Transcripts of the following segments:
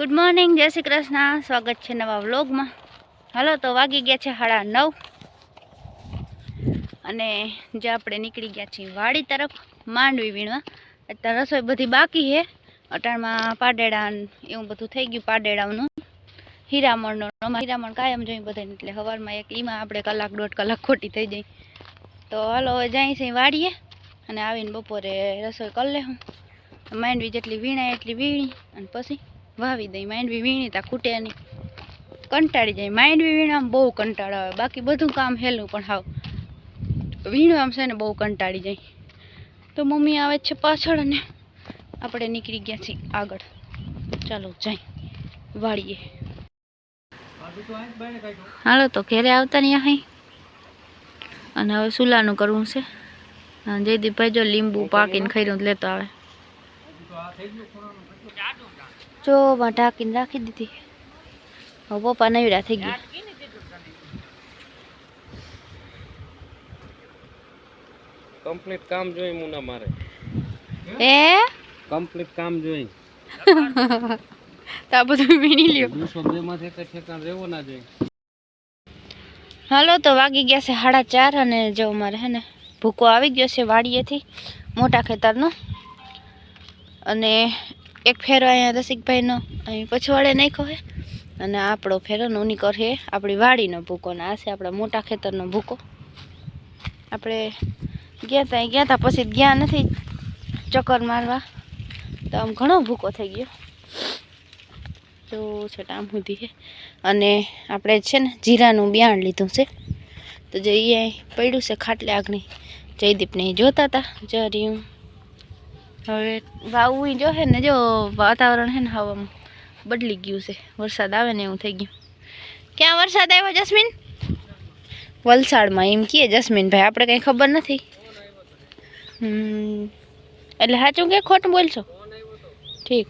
Good morning, जय श्री कृष्ण। स्वागत है नवा व्लॉग में। हलो तो वागी गया है 9:30 अने जे आपणे निकली गया छे वाड़ी तरफ मांडवी वीणवा। अत्यारे रसोई बधी बाकी है। अटाणमां पाडेड़ा एवुं बधुं थई गयुं। पाडेड़ानुं हीरामणनो हीरामण कायम जोई बधाने એટલે સવારમાં એક ઈમાં આપણે કલાક દોઢ કલાક ખોટી થઈ જાય। તો હાલો હવે જાય છે વાડીએ અને આવીને બપોરે રસોઈ કરી લેહું। માંડવી જેટલી વીણાય એટલી વીણી અને પછી વાવી દઈ। માંડવી વીણી તા ખૂટે નહીં, કંટાળી જાય। માંડવી વીણવામાં બહુ કંટાળો આવે, બાકી બધું કામ હેલું પણ હાવ વીણવામાં છે ને બહુ કંટાળી જાય। તો મમ્મી આવે છે પાછળ અને આપણે નીકળી ગયા છીએ આગળ। ચાલો જાય વાડીએ। હાલો તો ઘેરે આવતા નહીં અહીં અને હવે સુલાનું કરવું છે। જયદીપભાઈ જો લીંબુ પાકીને ખઈરું લેતો આવે। જો માં ઢાંકીને રાખી દીધી। હવે પપ્પા નવરા થઈ ગયા। કમ્પ્લીટ કામ જોઈ મુના મારે એ કમ્પ્લીટ કામ જોઈ તો આ બધું વીણી લ્યો। 202 માંથી એક ઠેકાણ રહેવો ના જોઈએ। હાલો તો વાગી ગયા છે 4:30 અને જો મારે હે ને ભૂકો આવી ગયો છે વાડીએથી મોટા ખેતરનો। અને એક ફેરો અહીંયા રસિકભાઈનો અહીં પછવાડે નાખ્યો છે અને આપણો ફેરો નોનીકર છે આપણી વાડીનો ભૂકો ને આ છે આપણા મોટા ખેતરનો ભૂકો। આપણે ગયા હતા પછી ગયા નથી ચક્કર મારવા, તો આમ ઘણો ભૂકો થઈ ગયો। જો છે આમ સુધી છે અને આપણે છે ને જીરાનું બિયાણ લીધું છે। તો જે એ પડ્યું છે ખાટલે આગળ જયદીપને જોતા હતા જર્યું। હવે વાવવું જો છે ને, જો વાતાવરણ છે ને હવે બદલી ગયું છે, વરસાદ આવે ને એવું થઈ ગયું। ક્યાં વરસાદ આવ્યો જસ્મીન? વલસાડમાં એમ કહે જસ્મીનભાઈ, આપણે કંઈ ખબર નથી। એટલે સાચું કે ખોટું બોલશો? ઠીક।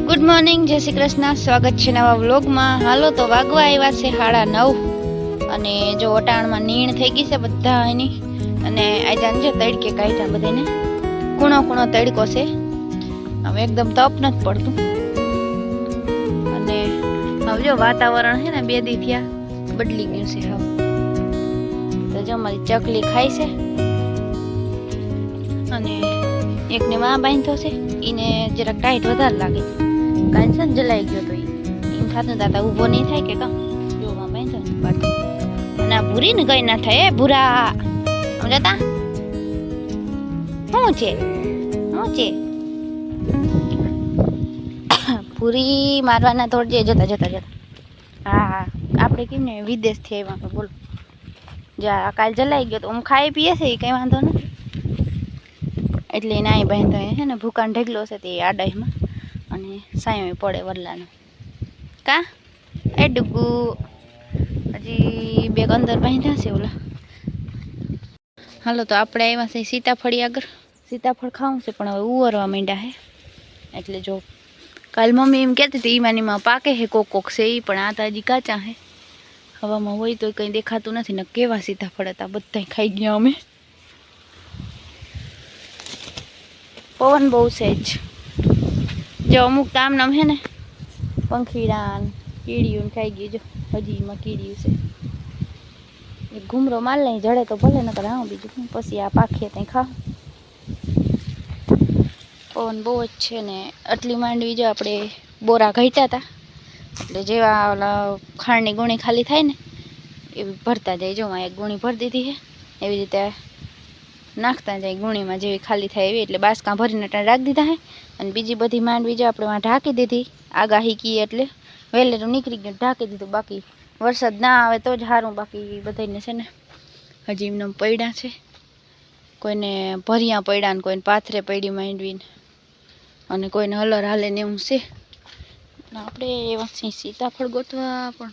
गुड मॉर्निंग, जय श्री कृष्ण। स्वागत है नवा व्लॉग में। हालो तो वागवा आव्या छे 9:30 अने जो अटाण में नीण थई गई छे बधा एनी अने आजान जो तड़के काढ्या बधाने कूणो कूणो तड़को छे। હવે एकदम तप नथी पड़तुं अने હવે जो वातावरण है ने 2 દી थया बदली गयुं छे। હવે तो जो मारी चकली खाई छे अने एकने मां बांध्यो छे, ईने जरा टाइट વધારે लागे। कांचन जलाई गयो तो एम थातुं दादा ऊभो नहीं थाय के का जो मां बांध्यो ने पाटी अने आ भूरी ने गई ना थाय। ए भूरा समजता શું છે? ભૂરી મારવાના તોડજે જતા જતા જતા। હા આપણે કેમ ને વિદેશથી આવ્યા બોલો। જા કાલ જલાઈ ગયો તો હું ખાઈ પીએ છે કંઈ વાંધો નથી, એટલે નાઈ બાંધો છે ને ભૂકાન ઢગલો છે તે આડાઈમાં અને સાયો પડે વરલાનો કા એ ડુગુ હજી 2 અંદર બાંધ્યા છે ઓલા। હાલો તો આપણે આવ્યા છે સીતાફળી આગળ। સીતાફળ ખાવું છે પણ હવે ઉવરવા માંડ્યા છે। એટલે જો કાલ મમ્મી એમ કહેતી હતી ઈમાનીમાં પાકે છે કોક કોક છે એ, પણ આ તો હજી કાચા છે। હવામાં હોય તો કંઈ દેખાતું નથી ને કેવા સીતાફળ હતા, બધા ખાઈ ગયા અમે। પવન બહુ છે જ। जो अमुक ताम नाम है ने પંખીડા ને કીડીયું ખાઈ ગયું જો હજી એમાં કીડીયું છે એક ઘૂમરો માર લઈ જડે તો ભલે નકર હા બીજું શું પછી આ પાખીએ ત્યાં ખાવ પવન બહુ જ છે ને આટલી માંડવી જો આપણે બોરા ઘટ્યા હતા એટલે જેવા ઓલા ખાંડની ગુણી ખાલી થાય ને એવી ભરતા જાય જો એક ગુણી ભરી દીધી છે એવી રીતે નાખતા જાય ગુણીમાં જેવી ખાલી થાય એવી એટલે બાસકા ભરીને ત્યાં રાખી દીધા હે અને બીજી બધી માંડવી જો આપણે વાં ઢાંકી દીધી આગાહી કી એટલે વહેલેરું નીકળી ગયું ઢાંકી દીધું બાકી વરસાદ ના આવે તો જ સારું બાકી બધાને છે ને હજી એમને પડ્યા છે કોઈને ભર્યા પડ્યા ને કોઈને પાથરે પડી માંડવીને અને કોઈને હલર હાલે ને એવું છે આપણે એવા સીતાફળ ગોતવા પણ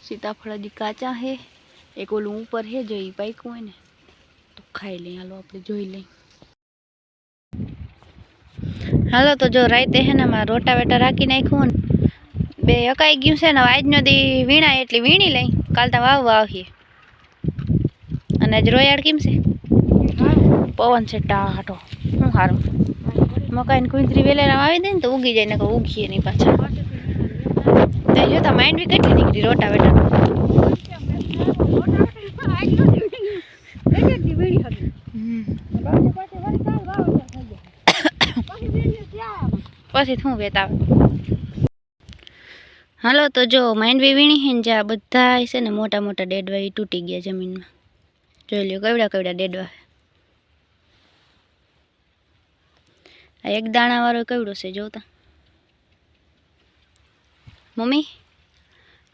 સીતાફળ હજી કાચા હે એક ઓલું ઉપર હે જો એ પાક્યું હોય ને તો ખાઈ લઈએ હાલો આપણે જોઈ લઈએ હાલો તો જો રાતે હે ને મારા રોટાવેટર રાખી નાખ્યું ને બે અકાઈ ગયું છે ને આજનો દી વીણાય એટલી વીણી લઈ કાલ તો વાવવા આવીએ અને આજ રોયાડ કેમ છે પવન છે ટાઢો શું સારું મકાઈને કુંતરી વેલેરા આવી દે ને તો ઉગી જાય ને ઉગીએ નહીં પાછા તે જોતા માંડવી કેટલી નીકળી રોટાવેટર પછી શું વેતા હાલો તો જો માંડવી વીણી હે ને જ્યાં બધા છે ને મોટા મોટા ડેડવા એ તૂટી ગયા જમીનમાં જોઈ લ્યો કેવડા કેવડા ડેડવા આ એક દાણા વાળો કેવડો છે જોતા મમ્મી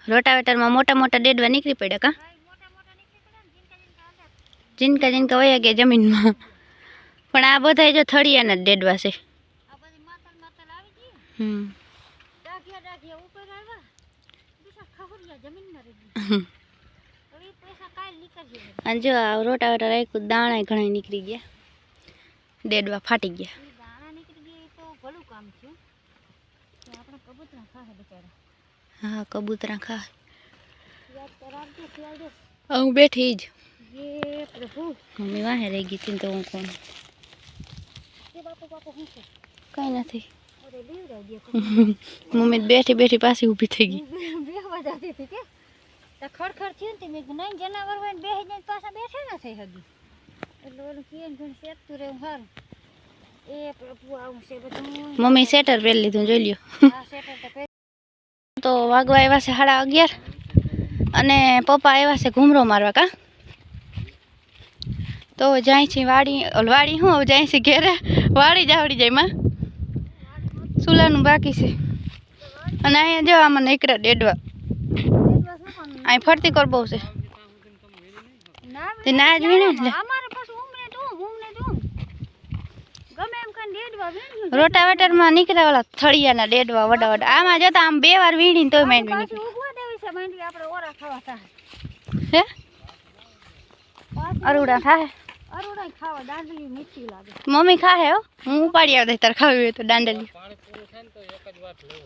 રોટાવેટરમાં મોટા મોટા ડેડવા નીકળી પડ્યા કા જીનકા જીનકા વયા ગયા જમીનમાં પણ આ બધા જો થળિયાના જ ડેડવા છે અને જો આ રોટાવેટર રાખ્યું દાણા ઘણા નીકળી ગયા ડેડવા ફાટી ગયા હા કબૂતરા ખા હું બેઠી જ મમ્મી વાહે રહી ગઈ હતી તો હું કોણ કઈ નથી મમ્મી બેઠી બેઠી પાછી ઊભી થઈ ગઈ ખડખડ થયું ને મેં નહીં જનાવર હોય ને બેસી જઈને પાછા બેઠે ના થઈ હગી એટલે ઓલું કીએ ને ઘણી શેકતું રહેવું સારું એ પ્રભુ આવું છે બધું મમ્મી સેટર પહેરી લીધું જોઈ લ્યો આ શેટર તો વાગવા આવ્યા છે 11:30 અને પપ્પા આવ્યા છે ઘૂમરો મારવા કા તો જાય છે વાડી શું જાય છે ઘેરે વાડી જાવડી જાય માં સુલાનું બાકી છે અને અહીંયા જો આમાં નીકળ્યા ડેડવા અહીં ફરતી કર બહુ છે તે ના જ વીણે એટલે અમારે પાછું ઉમરે તું ગમે એમ કઈ ડેડવા વીણ્યું રોટાવેટરમાં નીકળ્યા ઓલા થળિયાના ડેડવા વડા વડા આમાં જતા આમ 2 વાર વીણીને તોય માંડવી પાછું નીકળી ઉગવા દેવી છે માંડવી આપણે ઓરા ખાવા થાય હે અરુડા થાય અરુડા ખાવા દાંડલી મીઠી લાગે મમ્મી ખાહે હો હું ઉપાડી આવતા તાર ખાવી હોય તો દાંડલી પાણી પૂરું થાય ને તો એક જ વાર લેવું